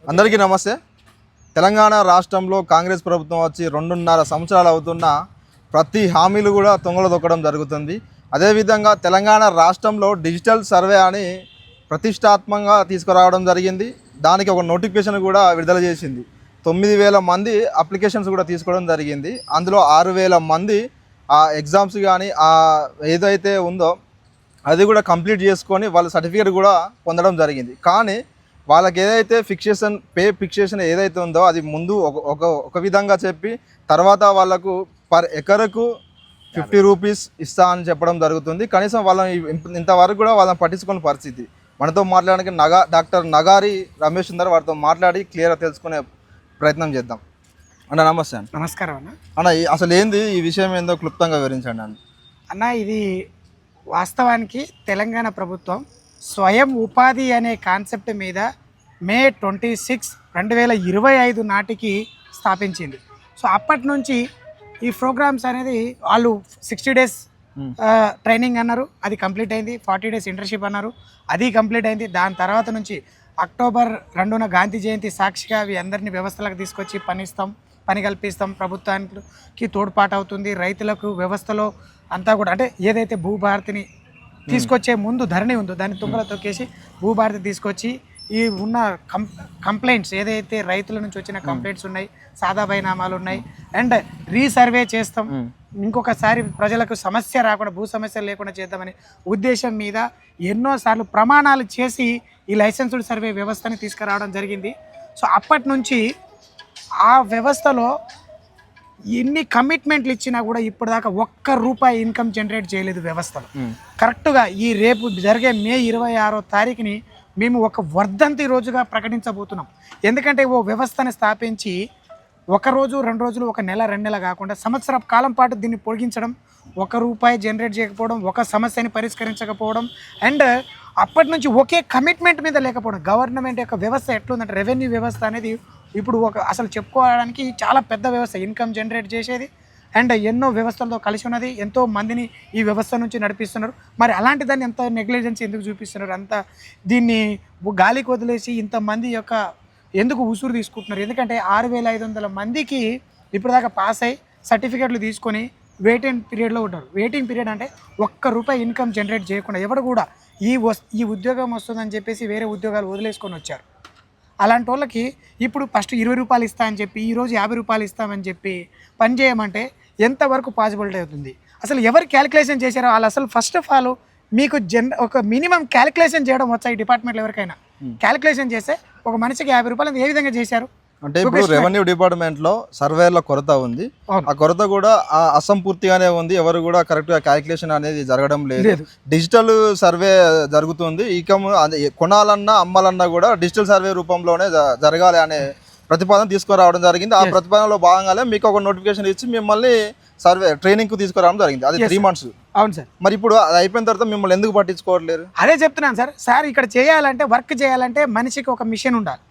అందరికీ నమస్తే. తెలంగాణ రాష్ట్రంలో కాంగ్రెస్ ప్రభుత్వం వచ్చి 2.5 సంవత్సరాలు అవుతున్నా ప్రతి హామీలు కూడా తొంగలు తొక్కడం జరుగుతుంది. అదేవిధంగా తెలంగాణ రాష్ట్రంలో డిజిటల్ సర్వే అని ప్రతిష్టాత్మకంగా తీసుకురావడం జరిగింది. దానికి ఒక నోటిఫికేషన్ కూడా విడుదల చేసింది. 9,000 మంది అప్లికేషన్స్ కూడా తీసుకోవడం జరిగింది. అందులో 6,000 మంది ఆ ఎగ్జామ్స్ కానీ ఏదైతే ఉందో అది కూడా కంప్లీట్ చేసుకొని వాళ్ళ సర్టిఫికేట్ కూడా పొందడం జరిగింది. కానీ వాళ్ళకి ఏదైతే పే ఫిక్సేషన్ ఏదైతే ఉందో అది ముందు ఒక విధంగా చెప్పి తర్వాత వాళ్ళకు పర్ ఎకరకు 50 రూపీస్ ఇస్తా అని చెప్పడం జరుగుతుంది. కనీసం వాళ్ళని ఇంతవరకు కూడా వాళ్ళని పట్టించుకునే పరిస్థితి. మనతో మాట్లాడడానికి డాక్టర్ నగారి రమేష్ ఉన్నారు. వారితో మాట్లాడి క్లియర్గా తెలుసుకునే ప్రయత్నం చేద్దాం. అన్న నమస్తే అన్న. నమస్కారం అన్న అసలు ఏంది ఈ విషయం ఏందో క్లుప్తంగా వివరించండి అన్న. ఇది వాస్తవానికి తెలంగాణ ప్రభుత్వం స్వయం ఉపాధి అనే కాన్సెప్ట్ మీద మే 26, 2025 నాటికి స్థాపించింది. సో అప్పటి నుంచి ఈ ప్రోగ్రామ్స్ అనేది వాళ్ళు 60 days ట్రైనింగ్ అన్నారు, అది కంప్లీట్ అయింది. 40 days ఇంటర్న్షిప్ అన్నారు, అది కంప్లీట్ అయింది. దాని తర్వాత నుంచి అక్టోబర్ 2న గాంధీ జయంతి సాక్షిగా అవి అందరినీ వ్యవస్థలకు తీసుకొచ్చి పని కల్పిస్తాం, ప్రభుత్వానికి తోడ్పాటు అవుతుంది, రైతులకు వ్యవస్థలో అంతా కూడా అంటే ఏదైతే భూభారతిని తీసుకొచ్చే ముందు ధరణి ఉందో దాన్ని తుంగలో తొక్కేసి భూభారతి తీసుకొచ్చి ఈ ఉన్న కంప్లైంట్స్ ఏదైతే రైతుల నుంచి వచ్చిన కంప్లైంట్స్ ఉన్నాయి, సాదా బైనామాలు ఉన్నాయి, అండ్ రీసర్వే చేస్తాం, ఇంకొకసారి ప్రజలకు సమస్య రాకుండా భూ సమస్య లేకుండా చేద్దామని ఉద్దేశం మీద ఎన్నోసార్లు ప్రమాణాలు చేసి ఈ లైసెన్స్డ్ సర్వే వ్యవస్థని తీసుకురావడం జరిగింది. సో అప్పటి నుంచి ఆ వ్యవస్థలో ఎన్ని కమిట్మెంట్లు ఇచ్చినా కూడా ఇప్పటిదాకా ₹1 ఇన్కమ్ జనరేట్ చేయలేదు వ్యవస్థలో. కరెక్ట్గా ఈ రేపు జరిగే మే 26వ తారీఖుని మేము ఒక వర్ధంతి రోజుగా ప్రకటించబోతున్నాం. ఎందుకంటే ఓ వ్యవస్థను స్థాపించి 1 రోజు 2 రోజులు, 1 నెల 2 నెలలు కాకుండా సంవత్సర కాలం పాటు దీన్ని పొడిగించడం, ₹1 జనరేట్ చేయకపోవడం, ఒక సమస్యని పరిష్కరించకపోవడం, అండ్ అప్పటి నుంచి ఒకే కమిట్మెంట్ మీద లేకపోవడం. గవర్నమెంట్ యొక్క వ్యవస్థ ఎట్లుందంటే రెవెన్యూ వ్యవస్థ అనేది ఇప్పుడు అసలు చెప్పుకోవడానికి చాలా పెద్ద వ్యవస్థ, ఇన్కమ్ జనరేట్ చేసేది, అండ్ ఎన్నో వ్యవస్థలతో కలిసి ఉన్నది, ఎంతో మందిని ఈ వ్యవస్థ నుంచి నడిపిస్తున్నారు. మరి అలాంటి దాన్ని ఎంత నెగ్లిజెన్స్ ఎందుకు చూపిస్తున్నారు? అంత దీన్ని గాలికి వదిలేసి ఇంతమంది యొక్క ఎందుకు ఉసురు తీసుకుంటున్నారు? ఎందుకంటే 6,500 మందికి ఇప్పటిదాకా పాస్ అయ్యి సర్టిఫికెట్లు తీసుకొని వెయిటింగ్ పీరియడ్లో ఉంటారు. వెయిటింగ్ పీరియడ్ అంటే ₹1 ఇన్కమ్ జనరేట్ చేయకుండా ఎవరు కూడా ఈ ఉద్యోగం వస్తుందని చెప్పేసి వేరే ఉద్యోగాలు వదిలేసుకొని వచ్చారు. అలాంటి వాళ్ళకి ఇప్పుడు ఫస్ట్ ₹20 ఇస్తా అని చెప్పి ఈరోజు ₹50 ఇస్తామని చెప్పి పని చేయమంటే ఎంతవరకు పాసిబిలిటీ అవుతుంది? అసలు ఎవరు క్యాలిక్యులేషన్ చేశారో వాళ్ళు అసలు ఫస్ట్ ఆఫ్ ఆల్ మీకు ఒక మినిమం క్యాలిక్యులేషన్ చేయడం వచ్చా? ఈ డిపార్ట్మెంట్లో ఎవరికైనా క్యాలిక్యులేషన్ చేస్తే ఒక మనిషికి ₹50 ఏ విధంగా చేశారు? అంటే ఇప్పుడు రెవెన్యూ డిపార్ట్మెంట్లో సర్వేలో కొరత ఉంది. ఆ కొరత కూడా అసంపూర్తిగానే ఉంది. ఎవరు కూడా కరెక్ట్గా క్యాలిక్యులేషన్ అనేది జరగడం లేదు. డిజిటల్ సర్వే జరుగుతుంది. ఇక కొనాలన్నా అమ్మాలన్నా కూడా డిజిటల్ సర్వే రూపంలోనే జరగాలి అనే ప్రతిపాదన తీసుకురావడం జరిగింది. ఆ ప్రతిపాదనలో భాగంగానే మీకు ఒక నోటిఫికేషన్ ఇచ్చి మిమ్మల్ని ట్రైనింగ్ కు తీసుకురావడం జరిగింది. అది 3 months. అవును సార్. మరి ఇప్పుడు అది అయిపోయిన తర్వాత మిమ్మల్ని ఎందుకు పట్టించుకోవట్లేదు? అదే చెప్తున్నాను సార్. ఇక్కడ చేయాలంటే వర్క్ చేయాలంటే మనిషికి ఒక మిషన్ ఉండాలి,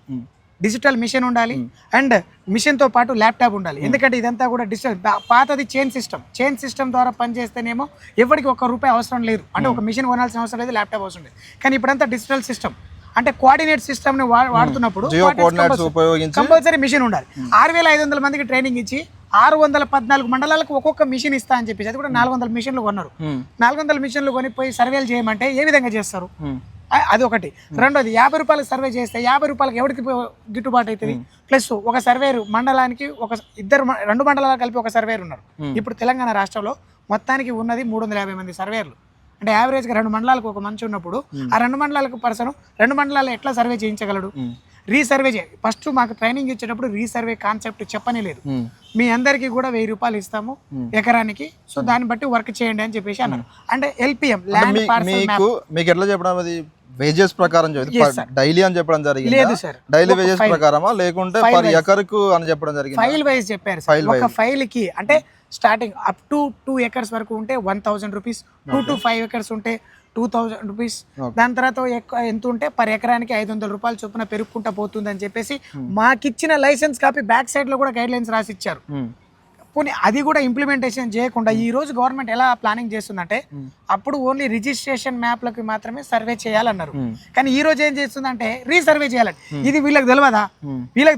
డిజిటల్ మిషన్ ఉండాలి, అండ్ మిషన్తో పాటు ల్యాప్టాప్ ఉండాలి. ఎందుకంటే ఇదంతా కూడా డిజిటల్. పాతది చైన్ సిస్టమ్ ద్వారా పనిచేస్తేనేమో ఎవరికి ₹1 అవసరం లేదు, అంటే ఒక మిషన్ కొనాల్సిన అవసరం లేదు, ల్యాప్టాప్ అవసరం లేదు. కానీ ఇప్పుడంతా డిజిటల్ సిస్టమ్ అంటే కోఆర్డినేట్ సిస్టమ్ని వాడుతున్నప్పుడు కంపల్సరీ మిషన్ ఉండాలి. 6,500 మందికి ట్రైనింగ్ ఇచ్చి 614 మండలాలకు ఒక్కొక్క మిషన్ ఇస్తా అని చెప్పేసి అది కూడా 400 మిషన్లు కొన్నారు. 400 మిషన్లు కొనిపోయి సర్వేలు చేయమంటే ఏ విధంగా చేస్తారు? అది ఒకటి. రెండోది ₹50 సర్వే చేస్తే ₹50 ఎవరికి గిట్టుబాటు అవుతుంది? ప్లస్ ఒక సర్వేరు మండలానికి 2 మండలాలు కలిపి ఒక సర్వేరు ఉన్నారు. ఇప్పుడు తెలంగాణ రాష్ట్రంలో మొత్తానికి ఉన్నది 350 మంది సర్వేర్లు. అంటే యావరేజ్గా 2 మండలాలకు ఒక మనిషి ఉన్నప్పుడు ఆ 2 మండలాలకు పర్సన్ 2 మండలాలు ఎట్లా సర్వే చేయించగలడు? రీసర్వే ఫస్ట్ మాకు ట్రైనింగ్ ఇచ్చేటప్పుడు రీసర్వే కాన్సెప్ట్ చెప్పనే లేదు. మీ అందరికీ కూడా ₹1000 ఇస్తాము ఎకరానికి, సో దాన్ని బట్టి వర్క్ చేయండి అని చెప్పేసి అన్నారు. అంటే LPM ల్యాండ్ పార్సల్ మ్యాప్. మీకు ఎట్లా చెప్పడం? అది వేజెస్ ప్రకారం డైలీ అని చెప్పడం జరిగింది? లేదు సార్, డైలీ వేజెస్ ప్రకారమా లేకుంటే పర్ ఎకర్కు అని చెప్పడం జరిగింది? ఫైల్ వైజ్ చెప్పారు. ఒక ఫైల్ కి అంటే స్టార్టింగ్ అప్ టు 2 acres వరకు ఉంటే ₹1,000, 2 to 5 acres ఉంటే ₹2,000. దాని తర్వాత ఎంత ఉంటే పర్ ఎకరానికి ₹500 చొప్పున పెరుగుకుంటా పోతుంది అని చెప్పేసి మాకిచ్చిన లైసెన్స్ కాపీ బ్యాక్ సైడ్ లో కూడా గైడ్ లైన్స్ రాసి ఇచ్చారు. పోనీ అది కూడా ఇంప్లిమెంటేషన్ చేయకుండా ఈ రోజు గవర్నమెంట్ ఎలా ప్లానింగ్ చేస్తుందంటే అప్పుడు ఓన్లీ రిజిస్ట్రేషన్ మ్యాప్లకు మాత్రమే సర్వే చేయాలన్నారు. కానీ ఈ రోజు ఏం చేస్తుందంటే రీసర్వే చేయాలని. ఇది వీళ్ళకి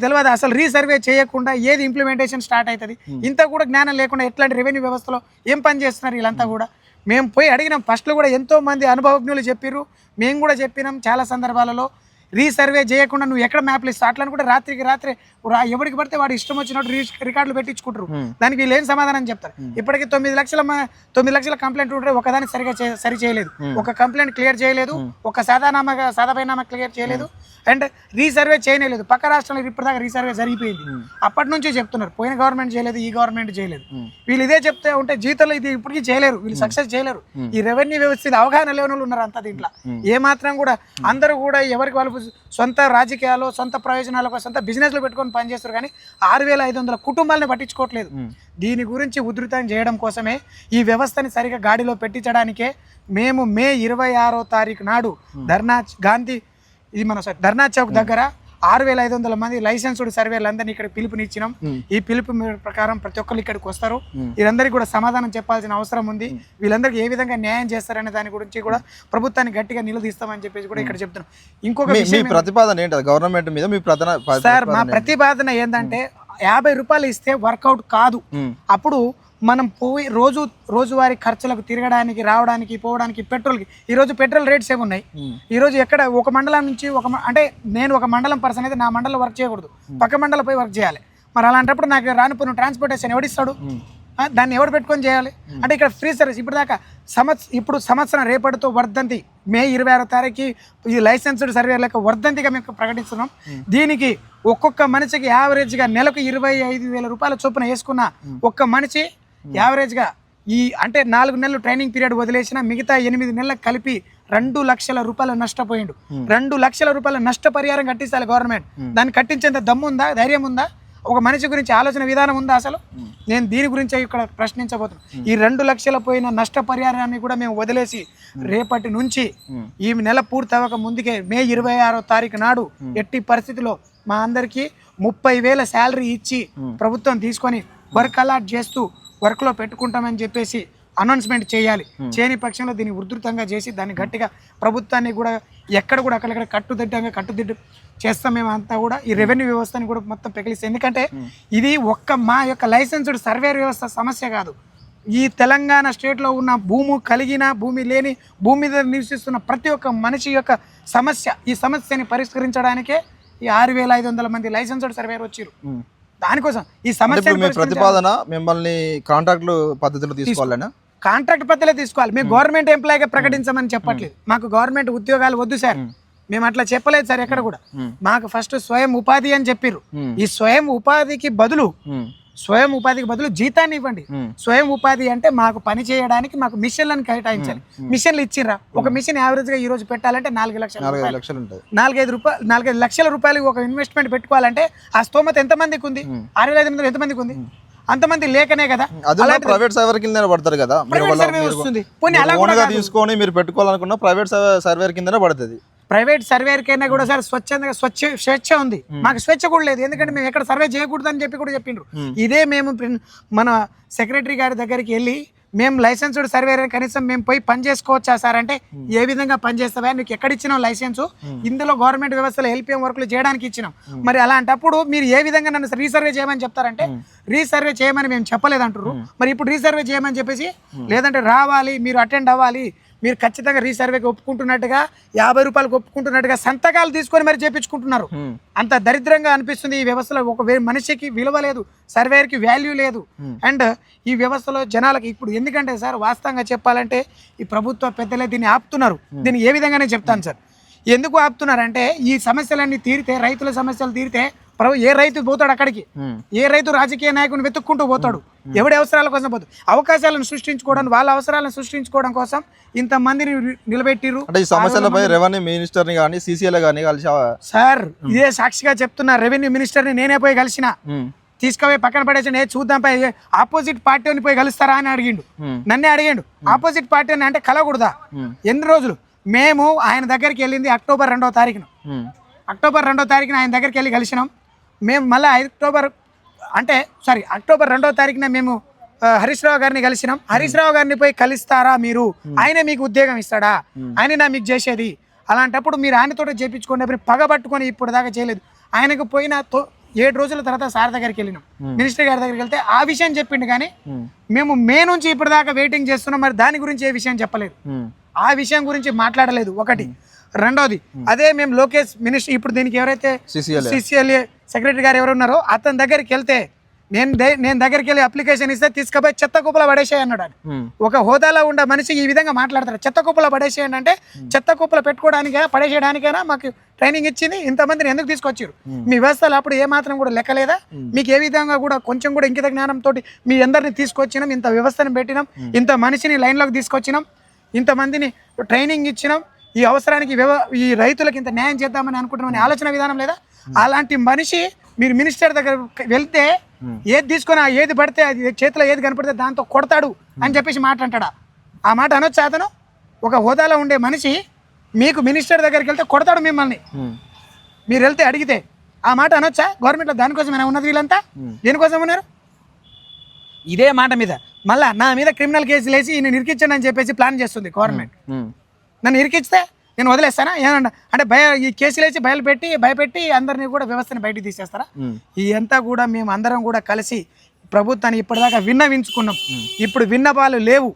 తెలియదా అసలు రీసర్వే చేయకుండా ఏది ఇంప్లిమెంటేషన్ స్టార్ట్ అవుతుంది? ఇంత కూడా జ్ఞానం లేకుండా ఎట్లాంటి రెవెన్యూ వ్యవస్థలో ఏం పని చేస్తున్నారు వీళ్ళంతా కూడా. మేము పోయి అడిగినాం, ఫస్ట్లో కూడా ఎంతో మంది అనుభవజ్ఞులు చెప్పారు, మేము కూడా చెప్పినాం చాలా సందర్భాలలో. రీసర్వే చేయకుండా నువ్వు ఎక్కడ మ్యాప్లు ఇస్తా అట్లా కూడా రాత్రికి రాత్రే ఎవరికి పడితే వాడు ఇష్టం వచ్చినట్టు రికార్డులు పెట్టించుకుంటారు. దానికి వీళ్ళు ఏం సమాధానం చెప్తారు? ఇప్పటికీ 9 లక్షల కంప్లైంట్ ఉంటే ఒకదాన్ని సరి చేయలేదు, ఒక కంప్లైంట్ క్లియర్ చేయలేదు, ఒక సాదాపైనామా క్లియర్ చేయలేదు, అండ్ రీసర్వే చేయలేదు. పక్క రాష్ట్రంలో ఇప్పటిదాకా రీసర్వే జరిగిపోయింది. అప్పటి నుంచి చెప్తున్నారు పోయిన గవర్నమెంట్ చేయలేదు, ఈ గవర్నమెంట్ చేయలేదు. వీళ్ళు ఇదే చెప్తే ఉంటే జీతంలో ఇది ఇప్పటికీ చేయలేరు, వీళ్ళు సక్సెస్ చేయలేరు. ఈ రెవెన్యూ వ్యవస్థ అవగాహన లేని వాళ్ళు ఉన్నారు అంతా దీంట్లో. ఏ మాత్రం కూడా అందరూ కూడా ఎవరికి వాళ్ళు సొంత రాజకీయాలు, సొంత ప్రయోజనాలకు, సొంత బిజినెస్లు పెట్టుకొని పనిచేస్తారు, కానీ 6500 కుటుంబాలను పట్టించుకోవట్లేదు. దీని గురించి ఉధృతం చేయడం కోసమే ఈ వ్యవస్థని సరిగా గాడిలో పెట్టించడానికే మేము మే 26వ తారీఖు నాడు ధర్నా చౌక్ దగ్గర 6500 మంది లైసెన్స్డ్ సర్వేలందరినీ ఇక్కడ పిలుపునిచ్చినాం. ఈ పిలుపు ప్రకారం ప్రతి ఒక్కరు ఇక్కడికి వస్తారు. వీళ్ళందరికీ కూడా సమాధానం చెప్పాల్సిన అవసరం ఉంది. వీళ్ళందరికీ ఏ విధంగా న్యాయం చేస్తారనే దాని గురించి కూడా ప్రభుత్వాన్ని గట్టిగా నిలదీస్తామని చెప్పేసి కూడా ఇక్కడ చెప్తున్నాం. ఇంకొక ప్రతిపాదన ఏంటి గవర్నమెంట్ మీద? మీ సార్, మా ప్రతిపాదన ఏంటంటే 50 రూపాయలు ఇస్తే వర్కౌట్ కాదు. అప్పుడు మనం పోయి రోజువారీ ఖర్చులకు తిరగడానికి, రావడానికి, పోవడానికి, పెట్రోల్కి. ఈరోజు పెట్రోల్ రేట్స్ ఏమున్నాయి? ఈరోజు ఎక్కడ ఒక మండలం నుంచి అంటే నేను ఒక మండలం పర్సన్ అయితే నా మండలం వర్క్ చేయకూడదు, పక్క మండలం పోయి వర్క్ చేయాలి. మరి అలాంటప్పుడు నాకు రానుపోయిన ట్రాన్స్పోర్టేషన్ ఎవడిస్తాడు? దాన్ని ఎవరు పెట్టుకొని చేయాలి? అంటే ఇక్కడ ఫ్రీ సర్వీస్ ఇప్పుడు సంవత్సరం రేపటితో వర్ధంతి మే 26వ తారీఖు ఈ లైసెన్స్డ్ సర్వేలకు వర్ధంతిగా మేము ప్రకటిస్తున్నాం. దీనికి ఒక్కొక్క మనిషికి యావరేజ్గా నెలకు 25,000 రూపాయల చొప్పున వేసుకున్న ఒక్క మనిషి యావరేజ్గా అంటే 4 నెలలు ట్రైనింగ్ పీరియడ్ వదిలేసిన మిగతా 8 నెలలకు కలిపి 2 లక్షల రూపాయలు నష్టపోయిండు. 2 లక్షల రూపాయల నష్టపరిహారం కట్టించాలి గవర్నమెంట్. దాన్ని కట్టించేంత దమ్ము ఉందా, ధైర్యం ఉందా, ఒక మనిషి గురించి ఆలోచన విధానం ఉందా అసలు? నేను దీని గురించి ఇక్కడ ప్రశ్నించబోతున్నాను. ఈ 2 లక్షల పోయిన నష్టపరిహారాన్ని కూడా మేము వదిలేసి రేపటి నుంచి ఈ నెల పూర్తి అవ్వక ముందుకే మే 26వ తారీఖు నాడు ఎట్టి పరిస్థితిలో మా అందరికీ 30,000 శాలరీ ఇచ్చి ప్రభుత్వం తీసుకొని వర్క్ అలాట్ చేస్తూ వర్క్లో పెట్టుకుంటామని చెప్పేసి అనౌన్స్మెంట్ చేయాలి. చేయని పక్షంలో దీన్ని ఉధృతంగా చేసి దాన్ని గట్టిగా ప్రభుత్వాన్ని కూడా ఎక్కడ కూడా అక్కడక్కడ కట్టుదిట్టు చేస్తాం. మేము అంతా కూడా ఈ రెవెన్యూ వ్యవస్థని కూడా మొత్తం పెకిలిస్తాం. ఎందుకంటే ఇది మా యొక్క లైసెన్స్డ్ సర్వే వ్యవస్థ సమస్య కాదు. ఈ తెలంగాణ స్టేట్లో ఉన్న భూమి కలిగిన, భూమి లేని, భూమి మీద నివసిస్తున్న ప్రతి ఒక్క మనిషి యొక్క సమస్య. ఈ సమస్యని పరిష్కరించడానికే ఈ 6500 మంది లైసెన్స్డ్ సర్వేయర్ వచ్చారు. దానికోసం ఈ సమస్య ప్రతిపాదన మిమ్మల్ని కాంట్రాక్ట్ పద్ధతిలో తీసుకోవాలన్నా? కాంట్రాక్ట్ పద్ధతిలో తీసుకోవాలి. మేము గవర్నమెంట్ ఎంప్లాయీగా ప్రకటించమని చెప్పట్లేదు. మాకు గవర్నమెంట్ ఉద్యోగాలు వద్దు సార్, మేము అట్లా చెప్పలేదు సార్ ఎక్కడ కూడా. మాకు ఫస్ట్ స్వయం ఉపాధి అని చెప్పారు. ఈ స్వయం ఉపాధికి బదులు జీతాన్ని ఇవ్వండి. స్వయం ఉపాధి అంటే మాకు పని చేయడానికి మాకు మిషన్లను కేటాయించాలి. మిషన్లు ఇచ్చిర్రా? ఒక మిషన్ యావరేజ్ గా ఈ రోజు పెట్టాలంటే 4 లక్షలు, 4-5 లక్షల రూపాయలు ఒక ఇన్వెస్ట్మెంట్ పెట్టుకోవాలంటే ఆ స్తోమత ఎంతమందికి ఉంది? 6500 ఎంతమందికి ఉంది? అంతమంది లేకనే కదా. ప్రైవేట్ సర్వేర్ కింద పడతారు కదా, తీసుకొని మీరు పెట్టుకోవాలనుకున్న ప్రైవేట్ సర్వేర్ కింద పడుతుంది. ప్రైవేట్ సర్వేర్ కైనా కూడా సార్ స్వేచ్ఛ ఉంది, మాకు స్వేచ్ఛ కూడా లేదు. ఎందుకంటే మేము ఎక్కడ సర్వే చేయకూడదు అని చెప్పి కూడా చెప్పిండ్రు. ఇదే మేము మన సెక్రటరీ గారి దగ్గరికి వెళ్ళి మేము లైసెన్స్డ్ సర్వేర్ కనీసం మేము పోయి పని చేసుకోవచ్చా సార్ అంటే, ఏ విధంగా పని చేస్తావా, నీకు ఎక్కడ ఇచ్చినావు లైసెన్సు? ఇందులో గవర్నమెంట్ వ్యవస్థలో ఎల్పిఎం వర్క్లు చేయడానికి ఇచ్చినాం. మరి అలాంటప్పుడు మీరు ఏ విధంగా నన్ను రీసర్వే చేయమని చెప్తారంటే, రీసర్వే చేయమని మేము చెప్పలేదంటారు. మరి ఇప్పుడు రీసర్వే చేయమని చెప్పేసి, లేదంటే రావాలి, మీరు అటెండ్ అవ్వాలి, మీరు ఖచ్చితంగా రీసర్వేకి ఒప్పుకుంటున్నట్టుగా 50 రూపాయలకు ఒప్పుకుంటున్నట్టుగా సంతకాలు తీసుకొని మరి చేపించుకుంటున్నారు. అంత దరిద్రంగా అనిపిస్తుంది ఈ వ్యవస్థలో. ఒక మనిషికి విలువ లేదు, సర్వేయర్కి వాల్యూ లేదు. అండ్ ఈ వ్యవస్థలో జనాలకి ఇప్పుడు ఎందుకంటే సార్ వాస్తవంగా చెప్పాలంటే ఈ ప్రభుత్వ పెద్దలే దీన్ని ఆపుతున్నారు. దీన్ని ఏ విధంగానే చెప్తాను సార్. ఎందుకు ఆపుతున్నారంటే ఈ సమస్యలన్నీ తీరితే, రైతుల సమస్యలు తీరితే ఏ రైతు పోతాడు అక్కడికి? ఏ రైతు రాజకీయ నాయకుని వెతుక్కుంటూ పోతాడు? ఎవడి అవసరాల కోసం పోతాడు? అవకాశాలను సృష్టించుకోవడానికి, వాళ్ళ అవసరాలను సృష్టించుకోవడం కోసం ఇంతమందిని నిలబెట్టిర్రు. ఈ సమస్యలపై రెవెన్యూ మినిస్టర్ని కానీ సీసీఎల్ కానీ కలిసి సార్ ఇదే సాక్షిగా చెప్తున్నా, రెవెన్యూ మినిస్టర్ని నేనే పోయి కలిసిన. తీసుకుపోయి పక్కన పడేసి చూద్దాం పై ఆపోజిట్ పార్టీని పోయి కలుస్తారా అని అడిగిండు. నన్నే అడిగిండు. ఆపోజిట్ పార్టీ అని అంటే కలగూడదా? ఎన్ని రోజులు మేము ఆయన దగ్గరికి వెళ్ళింది అక్టోబర్ 2వ తారీఖున. ఆయన దగ్గరికి వెళ్ళి కలిసినాం. మేము మళ్ళీ అక్టోబర్ అంటే సారీ అక్టోబర్ 2వ తారీఖున మేము హరీష్ రావు గారిని కలిసినాం. హరీష్ రావు గారిని పోయి కలుస్తారా మీరు, ఆయన మీకు ఉద్యోగం ఇస్తాడా, ఆయన మీకు చేసేది. అలాంటప్పుడు మీరు ఆయనతో చేయించుకోండి, పగబట్టుకొని ఇప్పుడు దాకా చేయలేదు. ఆయనకు పోయిన 7 రోజుల తర్వాత సార్ దగ్గరికి వెళ్ళినాం, మినిస్టర్ గారి దగ్గరికి వెళ్తే ఆ విషయం చెప్పిండు. కానీ మేము మే నుంచి ఇప్పటిదాకా వెయిటింగ్ చేస్తున్నాం, మరి దాని గురించి ఏ విషయం చెప్పలేదు, ఆ విషయం గురించి మాట్లాడలేదు. ఒకటి. రెండోది, అదే మేము లోకేష్ మినిస్టర్ ఇప్పుడు దీనికి ఎవరైతే సిసిఎల్ఏ సెక్రటరీ గారు ఎవరు ఉన్నారో అతని దగ్గరికి వెళ్తే నేను దగ్గరికి వెళ్ళి అప్లికేషన్ ఇస్తే తీసుకుపోయి చెత్త కుప్పలో పడేసేయి అన్నాడు. ఒక హోదాలో ఉండే మనిషి ఈ విధంగా మాట్లాడతారు, చెత్త కుప్పలో పడేసేయండి అంటే చెత్త కుప్పలో పెట్టుకోవడానికైనా పడేసేయడానికైనా మాకు ట్రైనింగ్ ఇచ్చింది, ఇంతమందిని ఎందుకు తీసుకొచ్చారు, మీ వ్యవస్థలు అప్పుడు ఏ మాత్రం కూడా లెక్కలేదా, మీకు ఏ విధంగా కూడా కొంచెం కూడా ఇంకిత జ్ఞానంతో మీ అందరిని తీసుకొచ్చినాం, ఇంత వ్యవస్థను పెట్టినాం, ఇంత మనిషిని లైన్లోకి తీసుకొచ్చినాం, ఇంతమందిని ట్రైనింగ్ ఇచ్చినాం, ఈ అవసరానికి ఈ రైతులకు ఇంత న్యాయం చేద్దామని అనుకుంటున్నామని ఆలోచన విధానం లేదా? అలాంటి మనిషి మీరు మినిస్టర్ దగ్గర వెళ్తే ఏది తీసుకొని ఏది పడితే అది చేతిలో ఏది కనపడితే దాంతో కొడతాడు అని చెప్పేసి మాట అంటాడా? ఆ మాట అనొచ్చా? అతను ఒక హోదాలో ఉండే మనిషి మీకు మినిస్టర్ దగ్గరికి వెళ్తే కొడతాడు మిమ్మల్ని, మీరు వెళ్తే అడిగితే ఆ మాట అనొచ్చా? గవర్నమెంట్లో దానికోసమైనా ఉన్నది, వీళ్ళంతా దేనికోసం ఉన్నారు? ఇదే మాట మీద మళ్ళా నా మీద క్రిమినల్ కేసులు వేసి నేను ఇరికించాను అని చెప్పేసి ప్లాన్ చేస్తుంది గవర్నమెంట్. నన్ను ఇరికిస్తే నేను వదిలేస్తానా ఏమన్నా అంటే ఈ కేసులు వేసి భయపెట్టి అందరినీ కూడా వ్యవస్థని బయటికి తీసేస్తారా? ఇదంతా కూడా మేము అందరం కూడా కలిసి ప్రభుత్వాన్ని ఇప్పటిదాకా విన్నవించుకున్నాం. ఇప్పుడు విన్నపాలు లేవు.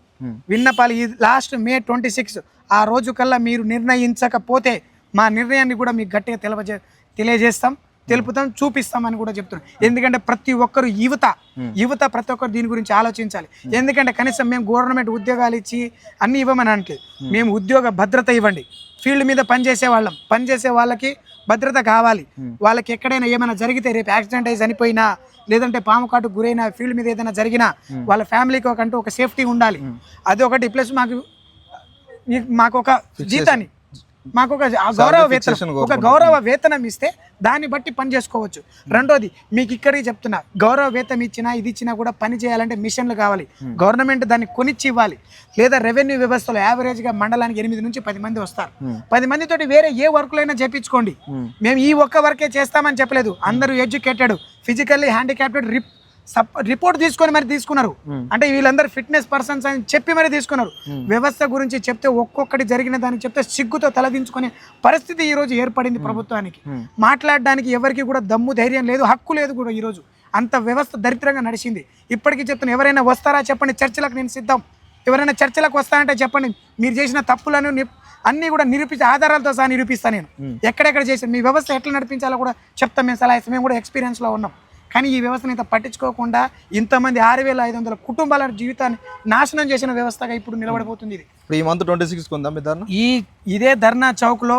విన్నపాలు ఈ లాస్ట్ మే 26 ఆ రోజు కల్లా మీరు నిర్ణయించకపోతే మా నిర్ణయాన్ని కూడా మీకు గట్టిగా తెలియజేస్తాం, తెలుపుతాం, చూపిస్తామని కూడా చెప్తున్నాం. ఎందుకంటే ప్రతి ఒక్కరు యువత ప్రతి ఒక్కరు దీని గురించి ఆలోచించాలి. ఎందుకంటే కనీసం మేము గవర్నమెంట్ ఉద్యోగాలు ఇచ్చి అన్ని ఇవ్వమని అనట్లేదు, మేము ఉద్యోగ భద్రత ఇవ్వండి. ఫీల్డ్ మీద పనిచేసే వాళ్ళకి భద్రత కావాలి. వాళ్ళకి ఎక్కడైనా ఏమైనా జరిగితే, రేపు యాక్సిడెంట్ అయి చనిపోయినా, లేదంటే పాము కాటుకు గురైనా, ఫీల్డ్ మీద ఏదైనా జరిగినా వాళ్ళ ఫ్యామిలీకి ఒక సేఫ్టీ ఉండాలి. అది ఒకటి. ప్లస్ మాకు ఒక జీతాన్ని, మాకు ఒక గౌరవ వేతనం ఇస్తే దాన్ని బట్టి పని చేసుకోవచ్చు. రెండోది, మీకు ఇక్కడికి చెప్తున్నా, గౌరవ వేతనం ఇచ్చినా ఇది ఇచ్చినా కూడా పని చేయాలంటే మిషన్లు కావాలి. గవర్నమెంట్ దాన్ని కొనిచ్చి ఇవ్వాలి. లేదా రెవెన్యూ వ్యవస్థలో యావరేజ్గా మండలానికి 8 నుంచి 10 మంది వస్తారు. 10 మందితోటి వేరే ఏ వర్క్లైనా చేయించుకోండి. మేము ఈ ఒక్క వర్కే చేస్తామని చెప్పలేదు. అందరూ ఎడ్యుకేటెడ్, ఫిజికల్లీ హ్యాండిక్యాప్టెడ్ రిపోర్ట్ తీసుకొని మరి తీసుకున్నారు. అంటే వీళ్ళందరూ ఫిట్నెస్ పర్సన్స్ అని చెప్పి మరి తీసుకున్నారు. వ్యవస్థ గురించి చెప్తే ఒక్కొక్కటి జరిగిన దానికి చెప్తే సిగ్గుతో తలదించుకునే పరిస్థితి ఈ రోజు ఏర్పడింది ప్రభుత్వానికి. మాట్లాడడానికి ఎవరికి కూడా దమ్ము ధైర్యం లేదు, హక్కు లేదు కూడా. ఈరోజు అంత వ్యవస్థ దరిద్రంగా నడిచింది. ఇప్పటికీ చెప్తున్నా, ఎవరైనా వస్తారా చెప్పండి, చర్చలకు నేను సిద్ధం. ఎవరైనా చర్చలకు వస్తారంటే చెప్పండి, మీరు చేసిన తప్పులను అన్నీ కూడా నిరూపించి ఆధారాలతో సహా నిరూపిస్తాను. నేను ఎక్కడెక్కడ చేసాను, మీ వ్యవస్థ ఎట్లా నడిపించాలో కూడా చెప్తాం. మేము సలహా ఇస్తాం, మేము కూడా ఎక్స్పీరియన్స్లో ఉన్నాం. కానీ ఈ వ్యవస్థను ఇంత పట్టించుకోకుండా ఇంతమంది 6500 కుటుంబాల జీవితాన్ని నాశనం చేసిన వ్యవస్థగా ఇప్పుడు నిలబడిపోతుంది. ఇది ఇప్పుడు ఈ మంత్ 26 ఉందా మీ ధర్నా? ఇదే ధర్నా చౌక్లో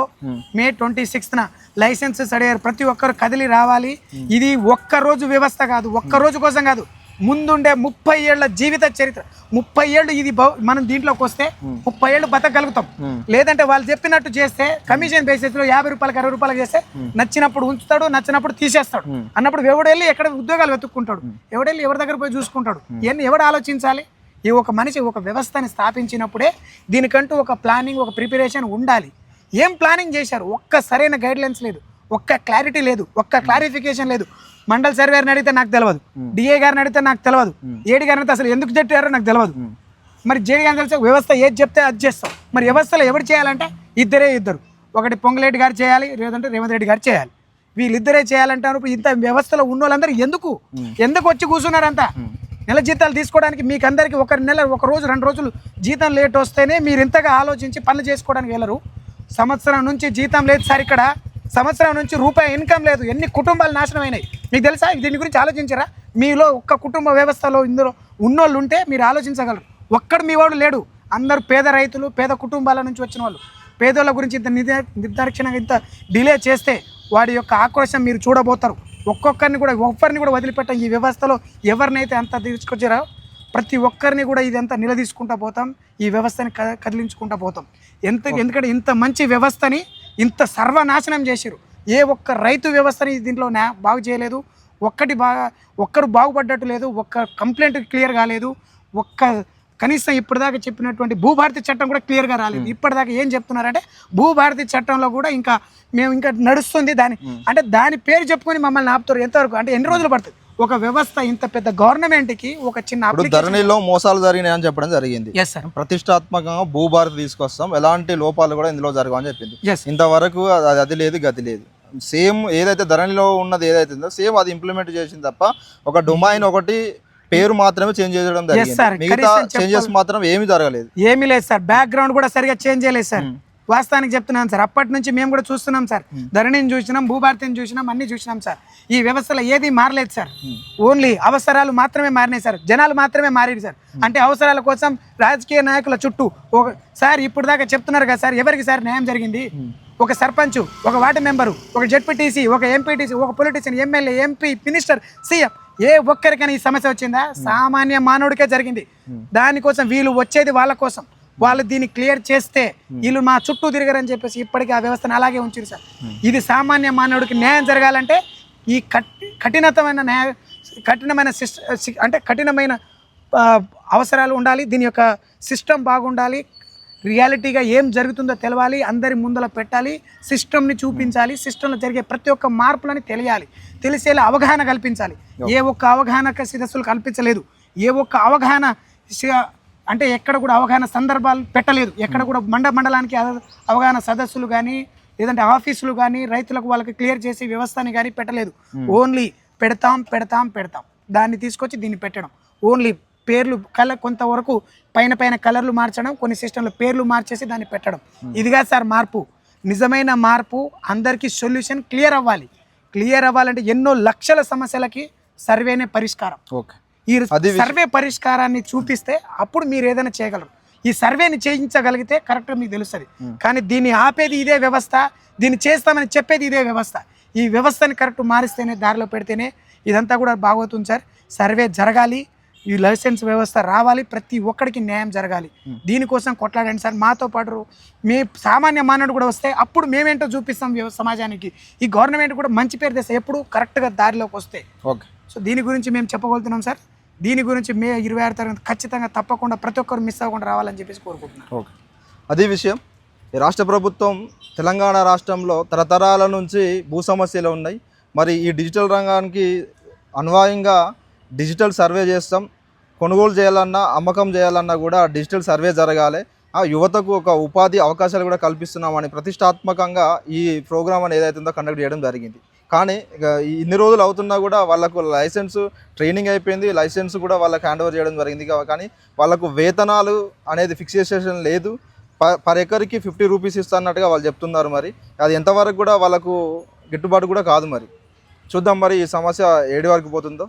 మే 26న లైసెన్సెస్ అడిగారు. ప్రతి ఒక్కరు కదిలి రావాలి. ఇది ఒక్కరోజు వ్యవస్థ కాదు, ఒక్కరోజు కోసం కాదు. ముందుండే 30 ఏళ్ల జీవిత చరిత్ర, 30 ఏళ్ళు ఇది మనం దీంట్లోకి వస్తే 30 ఏళ్ళు బతకగలుగుతాం. లేదంటే వాళ్ళు చెప్పినట్టు చేస్తే కమిషన్ బేసిస్ లో 50 రూపాయలకు 60 రూపాయలకు చేస్తే నచ్చినప్పుడు ఉంచుతాడు, నచ్చినప్పుడు తీసేస్తాడు. అన్నప్పుడు ఎవడెళ్ళి ఎక్కడ ఉద్యోగాలు వెతుక్కుంటాడు, ఎవడెళ్ళి ఎవరి దగ్గర పోయి చూసుకుంటాడు? ఇవన్నీ ఎవడు ఆలోచించాలి? ఈ ఒక మనిషి ఒక వ్యవస్థని స్థాపించినప్పుడే దీనికంటూ ఒక ప్లానింగ్, ఒక ప్రిపరేషన్ ఉండాలి. ఏం ప్లానింగ్ చేశారు? ఒక్క సరైన గైడ్ లైన్స్ లేదు, ఒక్క క్లారిటీ లేదు, ఒక్క క్లారిఫికేషన్ లేదు. మండల్ సర్వేర్ని అడిగితే నాకు తెలియదు, డిఏ గారిని అడిగితే నాకు తెలియదు, ఏడి గారిని అసలు ఎందుకు చెప్పారో నాకు తెలియదు. మరి జేడి గారిని తెలిసి వ్యవస్థ ఏది చెప్తే అది చేస్తాం. మరి వ్యవస్థలో ఎవరు చేయాలంటే ఇద్దరు, ఒకటి పొంగులేటి గారు చేయాలి, లేదంటే రేవంత్ రెడ్డి గారు చేయాలి. వీళ్ళిద్దరే చేయాలంటారు. ఇంత వ్యవస్థలో ఉన్న వాళ్ళందరూ ఎందుకు వచ్చి కూర్చున్నారంతా? నెల జీతాలు తీసుకోవడానికి మీకు అందరికీ ఒక రోజు 2 రోజులు జీతం లేట్ వస్తేనే మీరు ఇంతగా ఆలోచించి పనులు చేసుకోవడానికి వెళ్ళరు. సంవత్సరం నుంచి జీతం లేదు సార్, ఇక్కడ సంవత్సరం నుంచి రూపాయి ఇన్కమ్ లేదు. ఎన్ని కుటుంబాలు నాశనం అయినాయి మీకు తెలుసా? దీని గురించి ఆలోచించరా? మీలో ఒక్క కుటుంబ వ్యవస్థలో ఇందులో ఉన్నోళ్ళు ఉంటే మీరు ఆలోచించగలరు. ఒక్కడు మీ వాడు లేడు. అందరూ పేద రైతులు, పేద కుటుంబాల నుంచి వచ్చిన వాళ్ళు. పేదోళ్ళ గురించి ఇంత నిర్దాక్షిణంగా ఇంత డిలే చేస్తే వాడి యొక్క ఆక్రోశం మీరు చూడబోతారు. ఒక్కొక్కరిని కూడా వదిలిపెట్టాం. ఈ వ్యవస్థలో ఎవరినైతే అంత తీసుకొచ్చారో ప్రతి ఒక్కరిని కూడా ఇదంతా నిలదీసుకుంటూ పోతాం. ఈ వ్యవస్థని కదిలించుకుంటూ పోతాం. ఎందుకంటే ఇంత మంచి వ్యవస్థని ఇంత సర్వనాశనం చేశారు. ఏ ఒక్క రైతు వ్యవస్థని దీంట్లో బాగు చేయలేదు. ఒక్కరు బాగుపడ్డట్టు లేదు. ఒక్క కంప్లైంట్ క్లియర్ కాలేదు. కనీసం ఇప్పటిదాకా చెప్పినటువంటి భూభారతి చట్టం కూడా క్లియర్గా రాలేదు. ఇప్పటిదాకా ఏం చెప్తున్నారంటే భూభారతి చట్టంలో కూడా ఇంకా నడుస్తుంది. దాని పేరు చెప్పుకొని మమ్మల్ని ఆపుతారు. ఎంతవరకు అంటే ఎన్ని రోజులు పడుతుంది? ఒక వ్యవస్థ ఇంత పెద్ద గవర్నమెంట్కి ఒక చిన్న ఇప్పుడు ధరణిలో మోసాలు జరిగినాయి అని చెప్పడం జరిగింది. ఎస్ సార్, ప్రతిష్టాత్మకంగా భూభారతి తీసుకొస్తాం, ఎలాంటి లోపాలు కూడా ఇందులో జరగవని చెప్పింది. ఎస్ ఇంతవరకు అది లేదు, గతి లేదు. సేమ్ ఏదైతే ధరణిలో ఉన్నది ఏదైతే ఉందో సేమ్ అది ఇంప్లిమెంట్ చేసింది తప్ప ఒక డొమైన్ ఒకటి పేరు మాత్రమే చేంజ్ చేయడం జరిగింది. మిగతా చేంజెస్ మాత్రం ఏమీ జరగలేదు. ఏమీ లేదు సార్. బ్యాక్గ్రౌండ్ కూడా సరిగా చేంజ్ చేయలేదు సార్. వాస్తవానికి చెప్తున్నాను సార్, అప్పటి నుంచి మేము కూడా చూస్తున్నాం సార్. ధరణిని చూసినాం, భూభారతిని చూసినాం, అన్ని చూసినాం సార్. ఈ వ్యవస్థలో ఏది మారలేదు సార్. ఓన్లీ అవసరాలు మాత్రమే మారినాయి సార్, జనాలు మాత్రమే మారారు సార్. అంటే అవసరాల కోసం రాజకీయ నాయకుల చుట్టూ సార్ ఇప్పుడు దాకా చెప్తున్నారు కదా సార్, ఎవరికి సార్ న్యాయం జరిగింది? ఒక సర్పంచ్, ఒక వార్డు మెంబరు, ఒక జెడ్పీటీసీ, ఒక ఎంపీటీసీ, ఒక politician, MLA, MP, minister, CM, ఏ ఒక్కరికైనా ఈ సమస్య వచ్చిందా? సామాన్య మానవుడికే జరిగింది. దానికోసం వీళ్ళు వచ్చేది వాళ్ళ కోసం, వాళ్ళు దీన్ని క్లియర్ చేస్తే వీళ్ళు మా చుట్టూ తిరగరని చెప్పేసి ఇప్పటికీ ఆ వ్యవస్థను అలాగే ఉంచారు సార్. ఇది సామాన్య మానవుడికి న్యాయం జరగాలంటే ఈ కఠినమైన అవసరాలు ఉండాలి. దీని యొక్క సిస్టమ్ బాగుండాలి. రియాలిటీగా ఏం జరుగుతుందో తెలవాలి, అందరి ముందర పెట్టాలి, సిస్టమ్ని చూపించాలి, సిస్టంలో జరిగే ప్రతి ఒక్క మార్పులని తెలియాలి, తెలిసేలా అవగాహన కల్పించాలి. ఏ ఒక్క అవగాహన సదస్సులు కల్పించలేదు, ఏ ఒక్క అవగాహన అంటే ఎక్కడ కూడా అవగాహన సందర్భాలు పెట్టలేదు. ఎక్కడ కూడా మండలానికి అవగాహన సదస్సులు కానీ లేదంటే ఆఫీసులు కానీ రైతులకు వాళ్ళకి క్లియర్ చేసే వ్యవస్థని కానీ పెట్టలేదు. ఓన్లీ పెడతాం దాన్ని తీసుకొచ్చి దీన్ని పెట్టడం, ఓన్లీ పేర్లు కొంతవరకు పైన కలర్లు మార్చడం, కొన్ని సిస్టంలో పేర్లు మార్చేసి దాన్ని పెట్టడం. ఇదిగా సార్ మార్పు. నిజమైన మార్పు, అందరికీ సొల్యూషన్ క్లియర్ అవ్వాలంటే ఎన్నో లక్షల సమస్యలకి సర్వేనే పరిష్కారం. ఓకే, ఈ సర్వే పరిష్కారాన్ని చూపిస్తే అప్పుడు మీరు ఏదైనా చేయగలరు. ఈ సర్వేని చేయించగలిగితే కరెక్ట్గా మీకు తెలుస్తుంది. కానీ దీన్ని ఆపేది ఇదే వ్యవస్థ, దీన్ని చేస్తామని చెప్పేది ఇదే వ్యవస్థ. ఈ వ్యవస్థని కరెక్ట్ మారిస్తేనే, దారిలో పెడితేనే ఇదంతా కూడా బాగోతుంది సార్. సర్వే జరగాలి, ఈ లైసెన్స్ వ్యవస్థ రావాలి, ప్రతి ఒక్కడికి న్యాయం జరగాలి. దీనికోసం కొట్లాడండి సార్. మాతో పాటు మీ సామాన్య మానవుడు కూడా వస్తే అప్పుడు మేమేంటో చూపిస్తాం సమాజానికి. ఈ గవర్నమెంట్ కూడా మంచి పేరు తెస్తే ఎప్పుడు కరెక్ట్గా దారిలోకి వస్తే. ఓకే, సో దీని గురించి మేము చెప్పగలుగుతున్నాం సార్. దీని గురించి మే 26 తారీఖు ఖచ్చితంగా తప్పకుండా ప్రతి ఒక్కరు మిస్ అవ్వకుండా రావాలని చెప్పేసి కోరుకుంటున్నాను. ఓకే, అదే విషయం. ఈ రాష్ట్ర ప్రభుత్వం తెలంగాణ రాష్ట్రంలో తరతరాల నుంచి భూ సమస్యలు ఉన్నాయి. మరి ఈ డిజిటల్ రంగానికి అన్వయంగా డిజిటల్ సర్వే చేస్తాం, కొనుగోలు చేయాలన్నా అమ్మకం చేయాలన్నా కూడా డిజిటల్ సర్వే జరగాలి, ఆ యువతకు ఒక ఉపాధి అవకాశాలు కూడా కల్పిస్తున్నామని ప్రతిష్టాత్మకంగా ఈ ప్రోగ్రామ్ అని ఏదైతుందో కండక్ట్ చేయడం జరిగింది. కానీ ఇన్ని రోజులు అవుతున్నా కూడా వాళ్ళకు లైసెన్స్ ట్రైనింగ్ అయిపోయింది, లైసెన్స్ కూడా వాళ్ళకి హ్యాండ్ ఓవర్ చేయడం జరిగింది. కానీ వాళ్ళకు వేతనాలు అనేది ఫిక్సేషన్ లేదు. పర్ ఎకర్కి 50 రూపీస్ ఇస్తున్నట్టుగా వాళ్ళు చెప్తున్నారు. మరి అది ఎంతవరకు కూడా వాళ్ళకు గిట్టుబాటు కూడా కాదు. మరి చూద్దాం మరి ఈ సమస్య ఏడి వరకు పోతుందో.